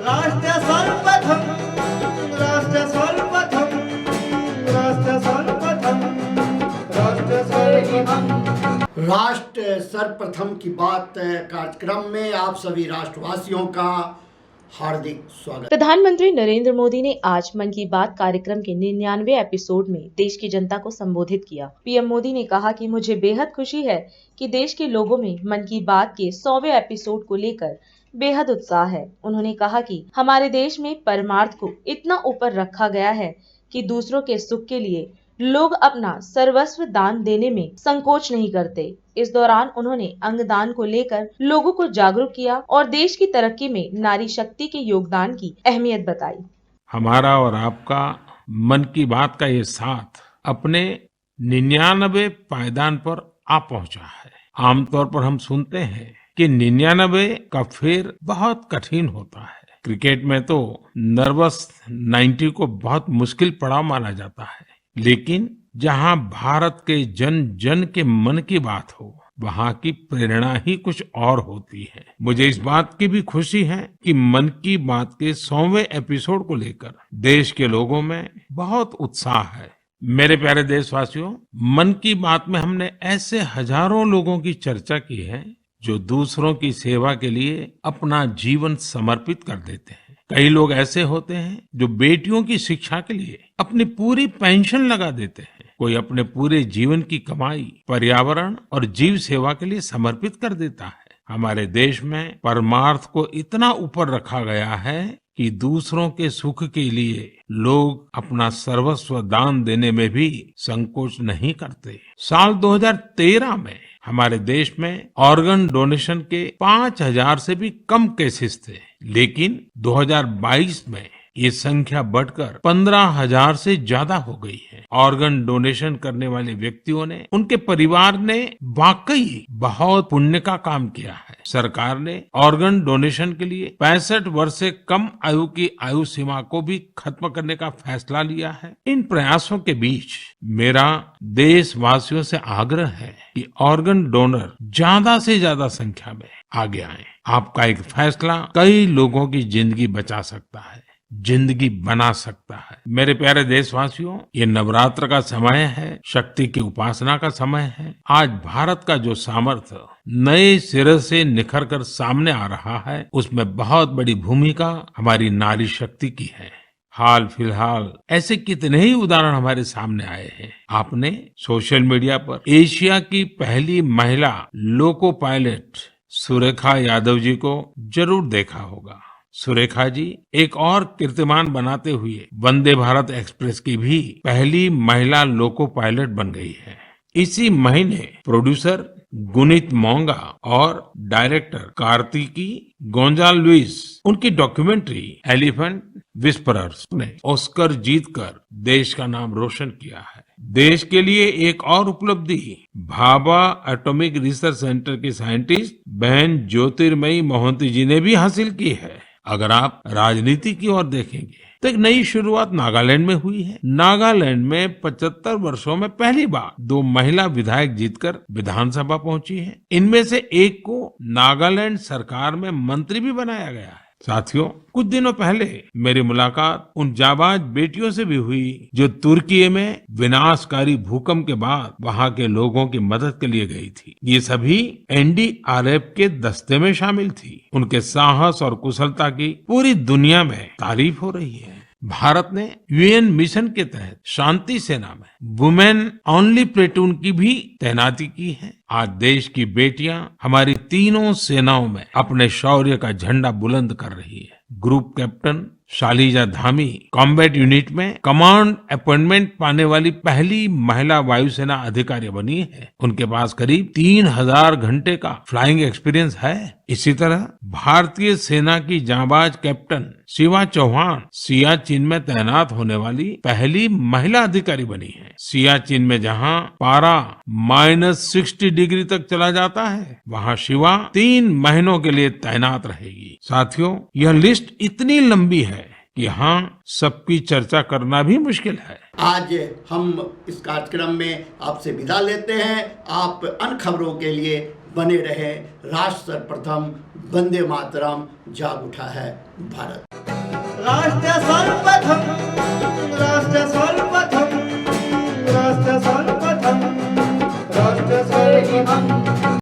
राष्ट्र सर्वप्रथम, राष्ट्र सर्वप्रथम, राष्ट्र सर्वप्रथम, राष्ट्र सर्वप्रथम। राष्ट्र सर्वप्रथम की बात कार्यक्रम में आप सभी राष्ट्रवासियों का हार्दिक स्वागत। प्रधानमंत्री नरेंद्र मोदी ने आज मन की बात कार्यक्रम के 99वें एपिसोड में देश की जनता को संबोधित किया। पीएम मोदी ने कहा कि मुझे बेहद खुशी है कि देश के लोगों में मन की बात के 100वें एपिसोड को लेकर बेहद उत्साह है। उन्होंने कहा कि हमारे देश में परमार्थ को इतना ऊपर रखा गया है कि दूसरों के सुख के लिए लोग अपना सर्वस्व दान देने में संकोच नहीं करते। इस दौरान उन्होंने अंगदान को लेकर लोगों को जागरूक किया और देश की तरक्की में नारी शक्ति के योगदान की अहमियत बताई। हमारा और आपका मन की बात का ये साथ अपने 99वें पायदान पर आ पहुंचा है। आमतौर पर हम सुनते हैं कि 99 का फेर बहुत कठिन होता है। क्रिकेट में तो नर्वस 90 को बहुत मुश्किल पड़ाव माना जाता है, लेकिन जहां भारत के जन जन के मन की बात हो, वहां की प्रेरणा ही कुछ और होती है। मुझे इस बात की भी खुशी है कि मन की बात के 100वें एपिसोड को लेकर देश के लोगों में बहुत उत्साह है। मेरे प्यारे देशवासियों, मन की बात में हमने ऐसे हजारों लोगों की चर्चा की है जो दूसरों की सेवा के लिए अपना जीवन समर्पित कर देते हैं। कई लोग ऐसे होते हैं जो बेटियों की शिक्षा के लिए अपनी पूरी पेंशन लगा देते हैं। कोई अपने पूरे जीवन की कमाई पर्यावरण और जीव सेवा के लिए समर्पित कर देता है। हमारे देश में परमार्थ को इतना ऊपर रखा गया है कि दूसरों के सुख के लिए लोग अपना सर्वस्व दान देने में भी संकोच नहीं करते। साल 2013 में हमारे देश में ऑर्गन डोनेशन के 5000 से भी कम केसेस थे, लेकिन 2022 में ये संख्या बढ़कर 15,000 से ज्यादा हो गई है। ऑर्गन डोनेशन करने वाले व्यक्तियों ने, उनके परिवार ने वाकई बहुत पुण्य का काम किया है। सरकार ने ऑर्गन डोनेशन के लिए 65 वर्ष से कम आयु की आयु सीमा को भी खत्म करने का फैसला लिया है। इन प्रयासों के बीच मेरा देशवासियों से आग्रह है कि ऑर्गन डोनर ज्यादा से ज्यादा संख्या में आगे आए। आपका एक फैसला कई लोगों की जिंदगी बचा सकता है, जिंदगी बना सकता है। मेरे प्यारे देशवासियों, ये नवरात्र का समय है, शक्ति की उपासना का समय है। आज भारत का जो सामर्थ्य नए सिरे से निखर कर सामने आ रहा है, उसमें बहुत बड़ी भूमिका हमारी नारी शक्ति की है। हाल फिलहाल ऐसे कितने ही उदाहरण हमारे सामने आए हैं। आपने सोशल मीडिया पर एशिया की पहली महिला लोको पायलट सुरेखा यादव जी को जरूर देखा होगा। सुरेखा जी एक और कीर्तिमान बनाते हुए वंदे भारत एक्सप्रेस की भी पहली महिला लोको पायलट बन गई है। इसी महीने प्रोड्यूसर गुनीत मोंगा और डायरेक्टर कार्तिकी गोंजाल्विस, उनकी डॉक्यूमेंट्री एलिफेंट विस्परर्स ने ऑस्कर जीतकर देश का नाम रोशन किया है। देश के लिए एक और उपलब्धि भाभा एटॉमिक रिसर्च सेंटर की साइंटिस्ट बहन ज्योतिर्मयी मोहंती जी ने भी हासिल की है। अगर आप राजनीति की ओर देखेंगे तो एक नई शुरुआत नागालैंड में हुई है। नागालैंड में 75 वर्षों में पहली बार 2 महिला विधायक जीतकर विधानसभा पहुंची है। इनमें से एक को नागालैंड सरकार में मंत्री भी बनाया गया है। साथियों, कुछ दिनों पहले मेरी मुलाकात उन जाबाज बेटियों से भी हुई जो तुर्की में विनाशकारी भूकंप के बाद वहां के लोगों की मदद के लिए गई थी। ये सभी एनडीआरएफ के दस्ते में शामिल थी। उनके साहस और कुशलता की पूरी दुनिया में तारीफ हो रही है। भारत ने यूएन मिशन के तहत शांति सेना में वुमेन ओनली प्लेटून की भी तैनाती की है। आज देश की बेटियां हमारी तीनों सेनाओं में अपने शौर्य का झंडा बुलंद कर रही है। Group captain Shaliza Dhami combat unit में कमांड अपॉइंटमेंट पाने वाली पहली महिला वायुसेना अधिकारी बनी है। उनके पास करीब 3000 घंटे का फ्लाइंग एक्सपीरियंस है। इसी तरह भारतीय सेना की जांबाज कैप्टन शिवा चौहान सियाचिन में तैनात होने वाली पहली महिला अधिकारी बनी है। सियाचिन में जहां पारा -60 डिग्री तक चला जाता है, वहां शिवा 3 महीनों के लिए तैनात रहेगी। साथियों, यह लिस्ट इतनी लंबी है कि यहाँ सबकी चर्चा करना भी मुश्किल है। आज हम इस कार्यक्रम में आपसे विदा लेते हैं। आप अन्य खबरों के लिए बने रहे। राष्ट्र सर्वप्रथम, वंदे मातरम, जाग उठा है भारत। राष्ट्र सर्वप्रथम